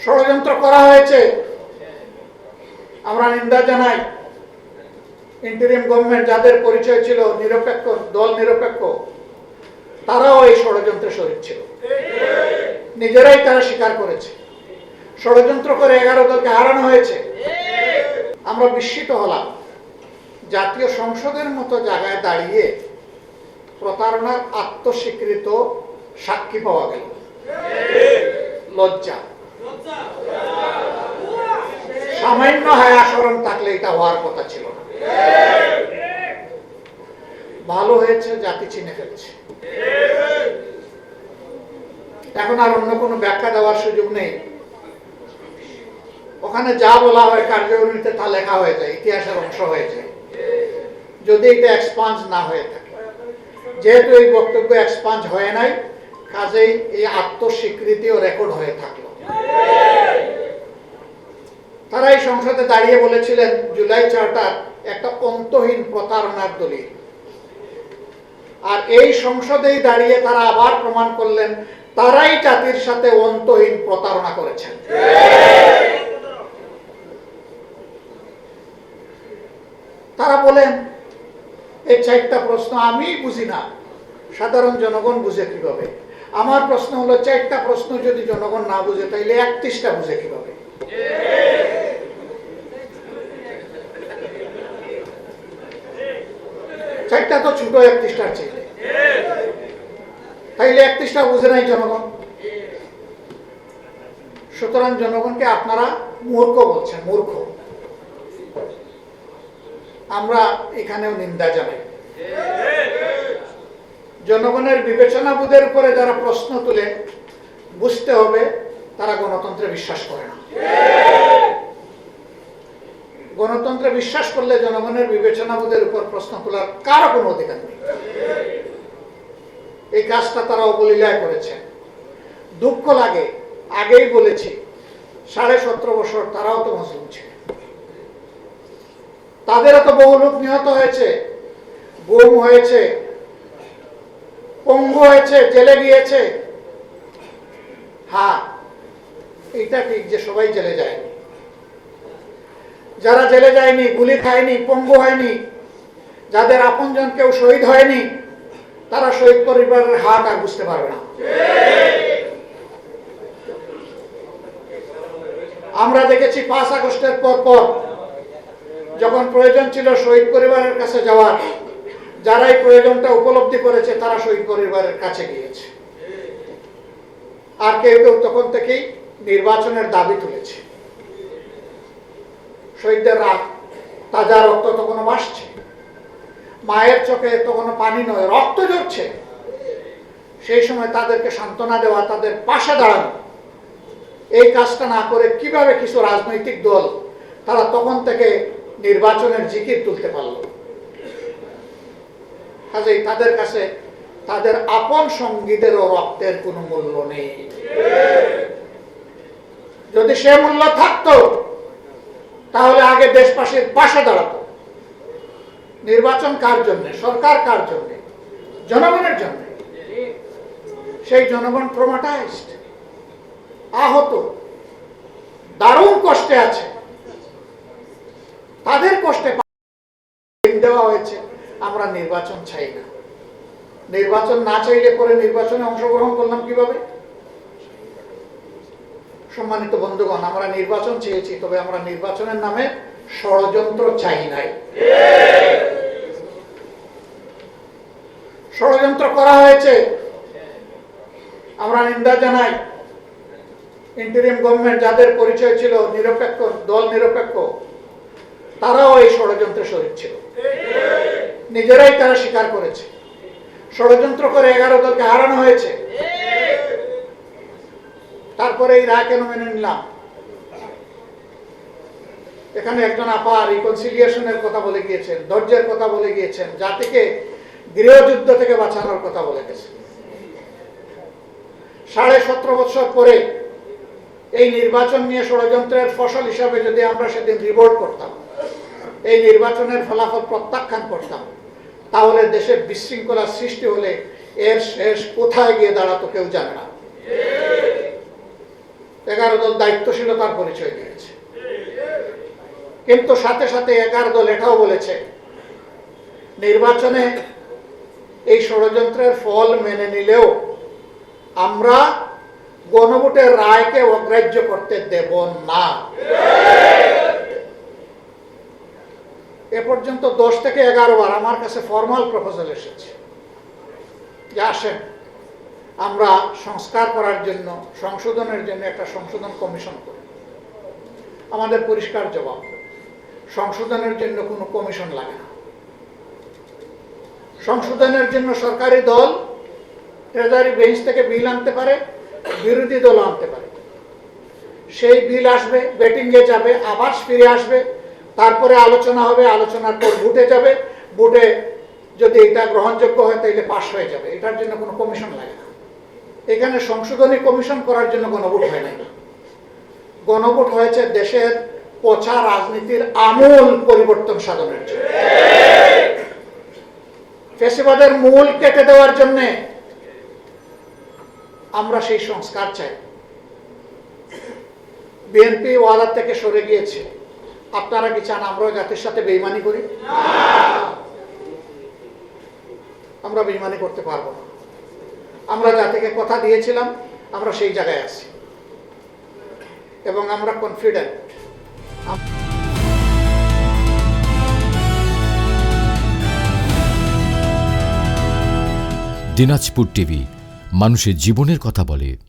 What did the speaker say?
ষড়যন্ত্র করা হয়েছে, আমরা নিন্দা জানাই। ইন্টারিম গভর্নমেন্ট যাদের পরিচয় ছিল নিরপেক্ষ, দল নিরপেক্ষ, তারাও এই ষড়যন্ত্রে শরীক ছিল, নিজেরাই তারা স্বীকার করেছে। ষড়যন্ত্র করে 11 দলকে হারানো হয়েছে। আমরা বিস্মিত হলাম, জাতীয় সংসদের মতো জায়গায় দাঁড়িয়ে প্রতারণার আত্মস্বীকৃত সাক্ষী পাওয়া গেল। লজ্জা। সামান্য হায়া শরম থাকলে এটা হওয়ার কথা ছিল না। ভালো হয়েছে জাতি চিনে ফেলছে। এখন আর অন্য কোনো ব্যাখ্যা দেওয়ার সুযোগ নেই। ওখানে যা বলা হয় কার্যকরীতে তা লেখা হয়ে যায়, ইতিহাসের অংশ হয়ে যায়, যদি এটা এক্সপাঞ্জ না হয়ে থাকে। যেহেতু এই বক্তব্য এক্সপাঞ্জ হয় নাই, কাজেই এই আত্মস্বীকৃতিও রেকর্ড হয়ে থাকলো। তারা এই সংসদে দাঁড়িয়ে বলেছিলেন জুলাই চার্টার একটা অন্তহীন প্রতারণার দলিল, আর এই সংসদেই দাঁড়িয়ে তারা আবার প্রমাণ করলেন তারাই জাতির সাথে অন্তহীন প্রতারণা করেছেন। তারা বলেন এই 4টা প্রশ্ন আমি বুঝি না, সাধারণ জনগণ বুঝে কিভাবে? আমার প্রশ্ন হলো 4টা প্রশ্ন যদি জনগণ না বুঝে তাইলে 31টা বুঝে কিভাবে? চারটা তো ছোট 31টার চাইলে, তাইলে 31টা বুঝে নাই জনগণ। সুতরাং জনগণকে আপনারা মূর্খ বলছেন, মূর্খ। আমরা এখানেও নিন্দা জানাই। জনগণের বিবেচনাবোধের উপরে যারা প্রশ্ন তুলে, বুঝতে হবে তারা গণতন্ত্রে বিশ্বাস করে না। গণতন্ত্রে বিশ্বাস করলে জনগণের বিবেচনাবোধের উপর প্রশ্ন তোলার কারো কোনো অধিকার নেই। এই কাজটা তারা অবলীলায় করেছে। দুঃখ লাগে, আগেই বলেছি 17.5 বছর তারাও তো মুসলিম ছিল, তাদেরও তো বহু লোক নিহত হয়েছে, গুম হয়েছে, পঙ্গু হয়েছে, জেলে গিয়েছে। হ্যাঁ, এটা ঠিক যে সবাই জেলে যায়নি। যারা জেলে যায়নি, গুলি খায়নি, পঙ্গু হয়নি, যাদের আপনজন কেউ শহীদ হয়নি, তারা শহীদ পরিবারের হাত আর বুঝতে পারবে না। আমরা দেখেছি 5 আগস্টের পর যখন প্রয়োজন ছিল শহীদ পরিবারের কাছে যাওয়ার, যারা এই প্রয়োজনটা উপলব্ধি করেছে তারা শহীদ পরিবারের কাছে গিয়েছে। আর কেউ কেউ তখন থেকেই নির্বাচনের দাবি তুলেছে। শহীদদের তাজা রক্ত তখনও ভাসছে, মায়ের চোখে তখনও পানি নয়, রক্ত ঝরছে। সেই সময় তাদেরকে সান্ত্বনা দেওয়া, তাদের পাশে দাঁড়ানো, এই কাজটা না করে কিভাবে কিছু রাজনৈতিক দল তারা তখন থেকে নির্বাচনের জিকির তুলতে পারল? কাজেই তাদের কাছে তাদের আপন সঙ্গীদেরও রক্তের কোনো মূল্য নেই। যদি সে মূল্য থাকতো তাহলে আগে দেশবাসীর পাশে দাঁড়াতো। নির্বাচন কার জন্য? সরকার কার জন্য? জনগণের জন্য। সেই জনগণ ট্রমাটাইজড, আহত, দারুণ কষ্টে আছে। তাদের কষ্টে দেওয়া হয়েছে আমরা নির্বাচন চাই না। নির্বাচন না চাইলে পরে নির্বাচনে অংশগ্রহণ করলাম কিভাবে? সম্মানিত বন্ধুগণ, আমরা নির্বাচন চেয়েছি, তবে আমরা নির্বাচনের নামে ষড়যন্ত্র চাই নাই। ষড়যন্ত্র করা হয়েছে, আমরা নিন্দা জানাই। ইন্টারিম গভর্নমেন্ট যাদের পরিচয় ছিল নিরপেক্ষ, দল নিরপেক্ষ, তারাও এই ষড়যন্ত্রে শরীক ছিল, নিজেরাই তারা স্বীকার করেছে। ষড়যন্ত্র করে 11 দলকে হারানো হয়েছে। তারপরে এই রায় কেন মেনে নিলাম? এখানে একজন আপা রিকনসিলিয়েশনের কথা বলে গিয়েছেন, ধৈর্যের কথা বলে গিয়েছেন, জাতিকে গৃহযুদ্ধ থেকে বাঁচানোর কথা বলে গেছেন। 17.5 বছর পরে এই নির্বাচন নিয়ে ষড়যন্ত্রের ফসল হিসাবে যদি আমরা সেদিন রিভোল্ট করতাম, এই নির্বাচনের ফলাফল প্রত্যাখ্যান করতাম, তাহলে দেশের বিশৃঙ্খলার সৃষ্টি হলে এর শেষ কোথায় গিয়ে দাঁড়াতো কেউ জানে না। 11 দল দায়িত্বশীলতার পরিচয় দিয়েছে, কিন্তু সাথে সাথে 11 দল এটাও বলেছে নির্বাচনে এই ষড়যন্ত্রের ফল মেনে নিলেও আমরা গণভোটের রায়কে অগ্রাহ্য করতে দেব না। এ পর্যন্ত 10 থেকে 11 বার আমার কাছে ফর্মাল প্রপোজাল এসেছে যে আসেন আমরা সংস্কার করার জন্য, সংশোধনের জন্য একটা সংশোধন কমিশন করি। আমাদের পরিষ্কার জবাব, সংশোধনের জন্য কোনো কমিশন লাগে না। সংশোধনের জন্য সরকারি দল ট্রেজারি বেঞ্চ থেকে বিল আনতে পারে, বিরোধী দল আনতে পারে। সেই বিল আসবে, ব্যাটিংয়ে যাবে, আবার ফিরে আসবে, তারপরে আলোচনা হবে, আলোচনার পর ভোটে যাবে, ভোটে যদি এটা গ্রহণযোগ্য হয় তাহলে পাস হয়ে যাবে। এটার জন্য কোনো কমিশন লাগে না। এখানে সংশোধনী কমিশন করার জন্য গণভোট হয় নাই। গণভোট হয়েছে দেশের পচা রাজনীতির আমূল পরিবর্তন সাধনের জন্য, ফ্যাসিবাদের মূল কেটে দেওয়ার জন্য আমরা সেই সংস্কার চাই। বিএনপি ওয়াদার থেকে সরে গিয়েছে। আপনারা কি চান আমরাও জাতির সাথে বেইমানি করি? আমরা বেইমানি করতে পারবো না। আমরা জাতিকে কথা দিয়েছিলাম, আমরা সেই জায়গায় আছি এবং আমরা কনফিডেন্ট। দিনাজপুর টিভি, মানুষের জীবনের কথা বলে।